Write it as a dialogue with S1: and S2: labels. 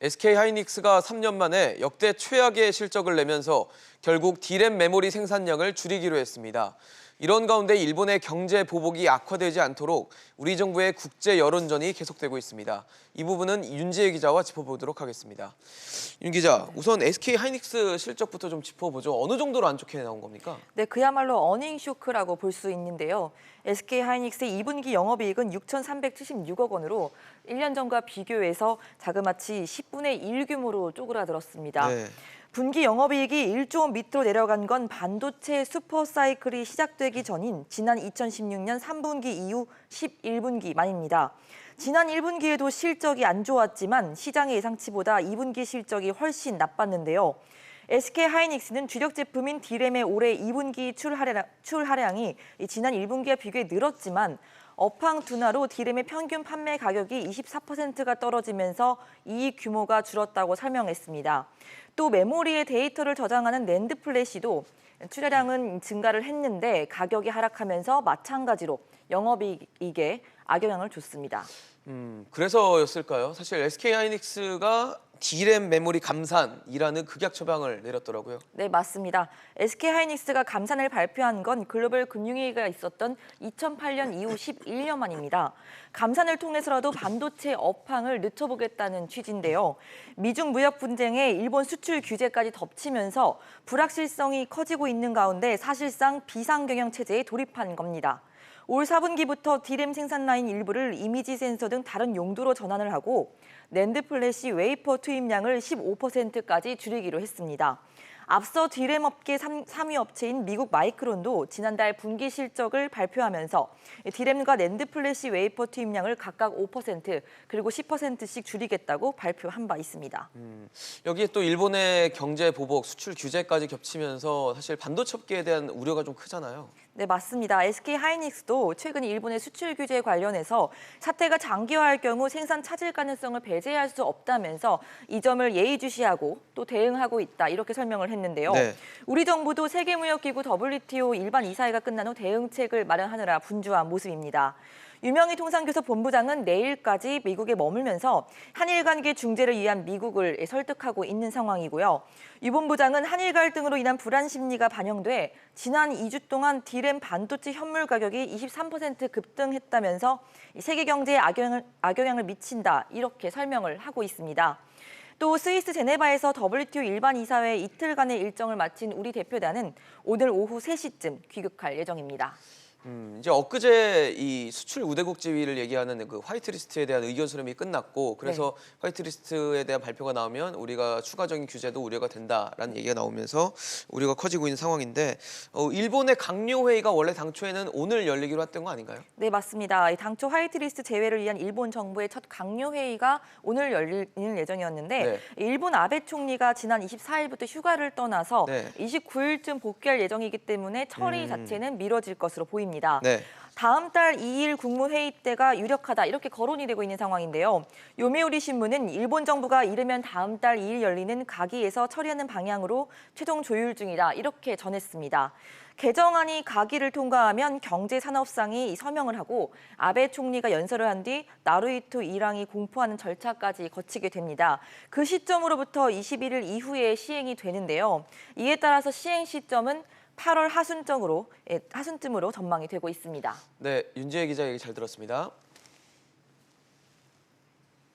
S1: SK하이닉스가 3년 만에 역대 최악의 실적을 내면서 결국 D램 메모리 생산량을 줄이기로 했습니다. 이런 가운데 일본의 경제 보복이 악화되지 않도록 우리 정부의 국제 여론전이 계속되고 있습니다. 이 부분은 윤지혜 기자와 짚어보도록 하겠습니다. 윤 기자, 우선 SK하이닉스 실적부터 좀 짚어보죠. 어느 정도로 안 좋게 나온 겁니까?
S2: 네, 그야말로 어닝 쇼크라고 볼 수 있는데요. SK하이닉스의 2분기 영업이익은 6,376억 원으로 1년 전과 비교해서 자그마치 10분의 1 규모로 쪼그라들었습니다.
S1: 네.
S2: 분기 영업이익이 1조 원 밑으로 내려간 건 반도체 슈퍼사이클이 시작되기 전인 지난 2016년 3분기 이후 11분기 만입니다. 지난 1분기에도 실적이 안 좋았지만 시장의 예상치보다 2분기 실적이 훨씬 나빴는데요. SK하이닉스는 주력 제품인 D램의 올해 2분기 출하량이 지난 1분기와 비교해 늘었지만 업황 둔화로 D램의 평균 판매 가격이 24%가 떨어지면서 이익 규모가 줄었다고 설명했습니다. 또 메모리의 데이터를 저장하는 낸드 플래시도 출하량은 증가를 했는데 가격이 하락하면서 마찬가지로 영업이익에 악영향을 줬습니다.
S1: 그래서였을까요? 사실 SK하이닉스가 D램 메모리 감산이라는 극약 처방을 내렸더라고요.
S2: 네, 맞습니다. SK하이닉스가 감산을 발표한 건 글로벌 금융위기가 있었던 2008년 이후 11년 만입니다. 감산을 통해서라도 반도체 업황을 늦춰보겠다는 취지인데요. 미중 무역 분쟁에 일본 수출 규제까지 덮치면서 불확실성이 커지고 있는 가운데 사실상 비상경영 체제에 돌입한 겁니다. 올 4분기부터 D램 생산 라인 일부를 이미지 센서 등 다른 용도로 전환을 하고 낸드 플래시 웨이퍼 투입량을 15%까지 줄이기로 했습니다. 앞서 D램 업계 3위 업체인 미국 마이크론도 지난달 분기 실적을 발표하면서 D램과 낸드 플래시 웨이퍼 투입량을 각각 5% 그리고 10%씩 줄이겠다고 발표한 바 있습니다.
S1: 여기에 또 일본의 경제 보복, 수출 규제까지 겹치면서 사실 반도체 업계에 대한 우려가 좀 크잖아요.
S2: 네, 맞습니다. SK하이닉스도 최근 일본의 수출 규제 관련해서 사태가 장기화할 경우 생산 차질 가능성을 배제할 수 없다면서 이 점을 예의주시하고 또 대응하고 있다 이렇게 설명을 했는데요.
S1: 네.
S2: 우리 정부도 세계무역기구 WTO 일반 이사회가 끝난 후 대응책을 마련하느라 분주한 모습입니다. 유명희 통상교섭 본부장은 내일까지 미국에 머물면서 한일 관계 중재를 위한 미국을 설득하고 있는 상황이고요. 유 본부장은 한일 갈등으로 인한 불안 심리가 반영돼 지난 2주 동안 D램 반도체 현물 가격이 23% 급등했다면서 세계 경제에 악영향을 미친다 이렇게 설명을 하고 있습니다. 또 스위스 제네바에서 WTO 일반 이사회 이틀간의 일정을 마친 우리 대표단은 오늘 오후 3시쯤 귀국할 예정입니다.
S1: 이제 엊그제 이 수출 우대국 지위를 얘기하는 그 화이트리스트에 대한 의견 수렴이 끝났고 그래서 네. 화이트리스트에 대한 발표가 나오면 우리가 추가적인 규제도 우려가 된다라는 얘기가 나오면서 우려가 커지고 있는 상황인데 일본의 강요회의가 원래 당초에는 오늘 열리기로 했던 거 아닌가요?
S2: 네, 맞습니다. 당초 화이트리스트 제외를 위한 일본 정부의 첫 강요회의가 오늘 열리는 예정이었는데
S1: 네.
S2: 일본 아베 총리가 지난 24일부터 휴가를 떠나서
S1: 네.
S2: 29일쯤 복귀할 예정이기 때문에 처리 자체는 미뤄질 것으로 보입니다.
S1: 네.
S2: 다음 달 2일 국무회의 때가 유력하다 이렇게 거론이 되고 있는 상황인데요. 요미우리 신문은 일본 정부가 이르면 다음 달 2일 열리는 가기에서 처리하는 방향으로 최종 조율 중이다 이렇게 전했습니다. 개정안이 가기를 통과하면 경제산업상이 서명을 하고 아베 총리가 연설을 한 뒤 나루히토 일왕이 공포하는 절차까지 거치게 됩니다. 그 시점으로부터 21일 이후에 시행이 되는데요. 이에 따라서 시행 시점은 8월 하순쯤으로 전망이 되고 있습니다.
S1: 네, 윤지혜 기자 얘기 잘 들었습니다.